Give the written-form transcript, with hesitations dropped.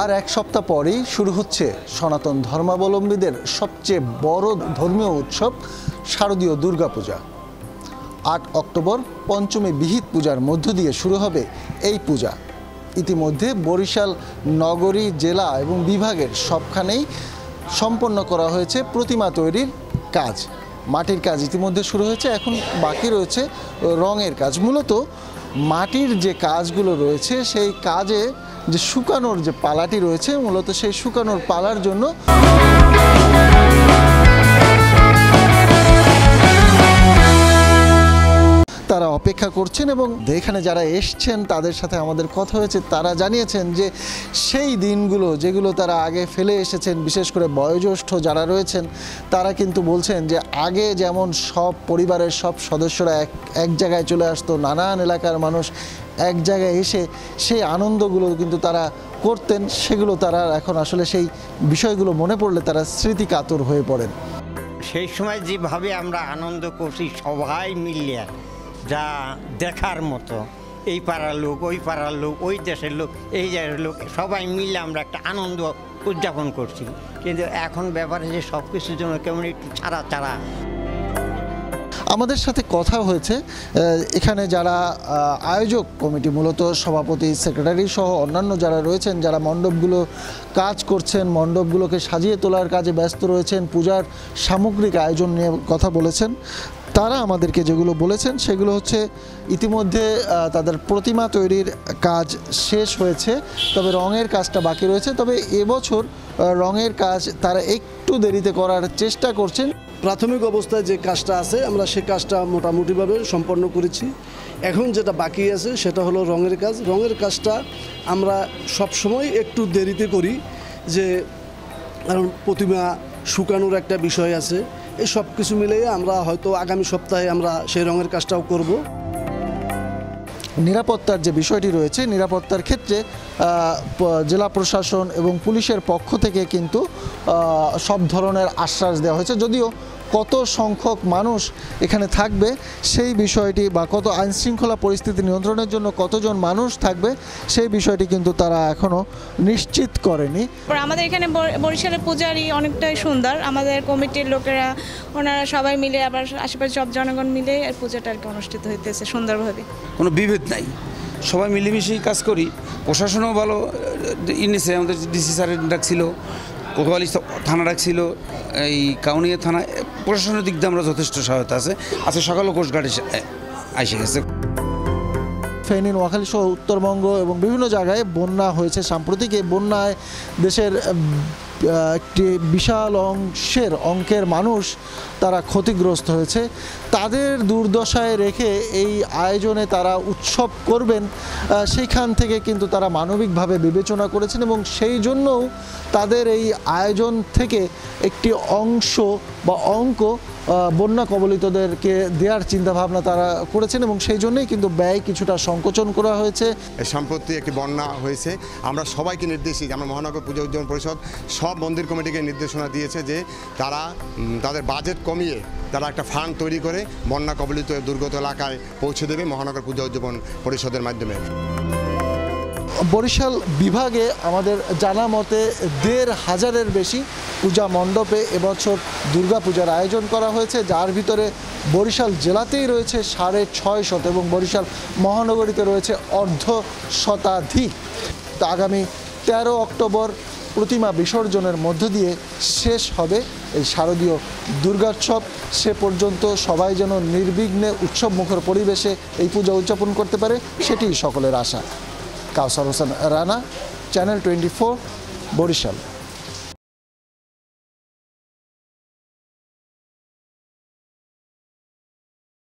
আর এক সপ্তাহ পরেই শুরু হচ্ছে সনাতন ধর্মাবলম্বীদের সবচেয়ে বড় ধর্মীয় উৎসব শারদীয় দুর্গাপূজা। ৮ অক্টোবর পঞ্চমী বিহিত পূজার মধ্য দিয়ে শুরু হবে এই পূজা। ইতিমধ্যে বরিশাল নগরী, জেলা এবং বিভাগের সবখানেই সম্পন্ন করা হয়েছে প্রতিমা তৈরির কাজ। মাটির কাজ ইতিমধ্যে শুরু হয়েছে, এখন বাকি রয়েছে রঙের কাজ। মূলত মাটির যে কাজগুলো রয়েছে সেই কাজে যে শুকানোর যে পালাটি রয়েছে, মূলত সেই শুকানোর পালার জন্য তারা অপেক্ষা করছেন এবং এখানে যারা এসছেন তাদের সাথে আমাদের কথা হয়েছে। তারা জানিয়েছেন যে সেই দিনগুলো যেগুলো তারা আগে ফেলে এসেছেন, বিশেষ করে বয়োজ্যেষ্ঠ যারা রয়েছেন তারা কিন্তু বলছেন যে আগে যেমন সব পরিবারের সব সদস্যরা এক জায়গায় চলে আসতো, নানান এলাকার মানুষ এক জায়গায় এসে সেই আনন্দগুলো কিন্তু তারা করতেন, সেগুলো তারা এখন আসলে সেই বিষয়গুলো মনে পড়লে তারা স্মৃতিকাতর হয়ে পড়েন। সেই সময় যেভাবে আমরা আনন্দ করছি সবাই মিলিয়ে, যা দেখার মতো, এই পাড়ার লোক, ওই পাড়ার লোক, ওই দেশের লোক, এই জায়গার লোক, সবাই মিলে আমরা একটা আনন্দ উদযাপন করছি। কিন্তু এখন ব্যাপারে যে সব কিছুর জন্য কেমন একটু ছাড়া। আমাদের সাথে কথা হয়েছে এখানে যারা আয়োজক কমিটি, মূলত সভাপতি, সেক্রেটারি সহ অন্যান্য যারা রয়েছেন, যারা মণ্ডপগুলো কাজ করছেন, মণ্ডপগুলোকে সাজিয়ে তোলার কাজে ব্যস্ত রয়েছেন, পূজার সামগ্রিক আয়োজন নিয়ে কথা বলেছেন। তারা আমাদেরকে যেগুলো বলেছেন সেগুলো হচ্ছে ইতিমধ্যে তাদের প্রতিমা তৈরির কাজ শেষ হয়েছে, তবে রঙের কাজটা বাকি রয়েছে। তবে এবছর রঙের কাজ তারা একটু দেরিতে করার চেষ্টা করছেন। প্রাথমিক অবস্থায় যে কাজটা আছে আমরা সে কাজটা মোটামুটিভাবে সম্পন্ন করেছি। এখন যেটা বাকি আছে সেটা হলো রঙের কাজ। রঙের কাজটা আমরা সবসময় একটু দেরিতে করি, যে কারণ প্রতিমা শুকানোর একটা বিষয় আছে। এই সব কিছু মিলিয়ে আমরা হয়তো আগামী সপ্তাহে আমরা সেই রঙের কাজটাও করব। নিরাপত্তার যে বিষয়টি রয়েছে, নিরাপত্তার ক্ষেত্রে জেলা প্রশাসন এবং পুলিশের পক্ষ থেকে কিন্তু সব ধরনের আশ্বাস দেওয়া হয়েছে। যদিও কত সংখ্যক মানুষ এখানে থাকবে সেই বিষয়টি, বা কত আইনশৃঙ্খলা পরিস্থিতি নিয়ন্ত্রণের জন্য কতজন মানুষ থাকবে সেই বিষয়টি কিন্তু তারা এখনও নিশ্চিত করেনি। আমাদের এখানে বরিশালের পূজারই অনেকটাই সুন্দর। আমাদের কমিটির লোকেরা, ওনারা সবাই মিলে, আবার আশেপাশে সব জনগণ মিলে পূজাটা আর কি অনুষ্ঠিত হইতেছে সুন্দরভাবে। কোনো বিভেদ নাই, সবাই মিলেমিশেই কাজ করি। প্রশাসনও ভালো নিছে, আমাদের ডিসি স্যারের ডাকছিল, কোতোয়ালি থানা ডাকছিল, এই কাউনিয়া থানা, প্রশাসনের দিক দিয়ে আমরা যথেষ্ট সহায়তা আছে। আজকে সকালেও কোস্টগার্ড এসে গেছে। ফেনী, নোয়াখালী সহ উত্তরবঙ্গ এবং বিভিন্ন জায়গায় বন্যা হয়েছে সাম্প্রতিক। এই বন্যায় দেশের একটি বিশাল অঙ্কের মানুষ তারা ক্ষতিগ্রস্ত হয়েছে। তাদের দুর্দশায় রেখে এই আয়োজনে তারা উৎসব করবেন, সেইখান থেকে কিন্তু তারা মানবিকভাবে বিবেচনা করেছেন এবং সেই জন্যও তাদের এই আয়োজন থেকে একটি অংশ বা অঙ্ক বন্যা কবলিতদেরকে দেওয়ার চিন্তাভাবনা তারা করেছেন এবং সেই জন্যই কিন্তু ব্যয় কিছুটা সংকোচন করা হয়েছে। সম্প্রতি একটি বন্যা হয়েছে, আমরা সবাইকে নির্দেশ দিই, আমরা মহানগর পূজা উদযাপন পরিষদ সব মন্দির কমিটিকে নির্দেশনা দিয়েছে যে তারা তাদের বাজেট কমিয়ে তারা একটা ফান্ড তৈরি করে বন্যা কবলিত দুর্গত এলাকায় পৌঁছে দেবে মহানগর পূজা উদযাপন পরিষদের মাধ্যমে। বরিশাল বিভাগে আমাদের জানা মতে ১৫০০-এর বেশি পূজা মণ্ডপে এবছর দুর্গাপূজার আয়োজন করা হয়েছে, যার ভিতরে বরিশাল জেলাতেই রয়েছে ৬৫০ এবং বরিশাল মহানগরীতে রয়েছে অর্ধশতাধিক। আগামী ১৩ অক্টোবর প্রতিমা বিসর্জনের মধ্য দিয়ে শেষ হবে এই শারদীয় দুর্গোৎসব। সে পর্যন্ত সবাই যেন নির্বিঘ্নে উৎসবমুখর পরিবেশে এই পূজা উদযাপন করতে পারে, সেটি সকলের আশা। কাউসার হোসেন রানা, চ্যানেল 24, বরিশাল।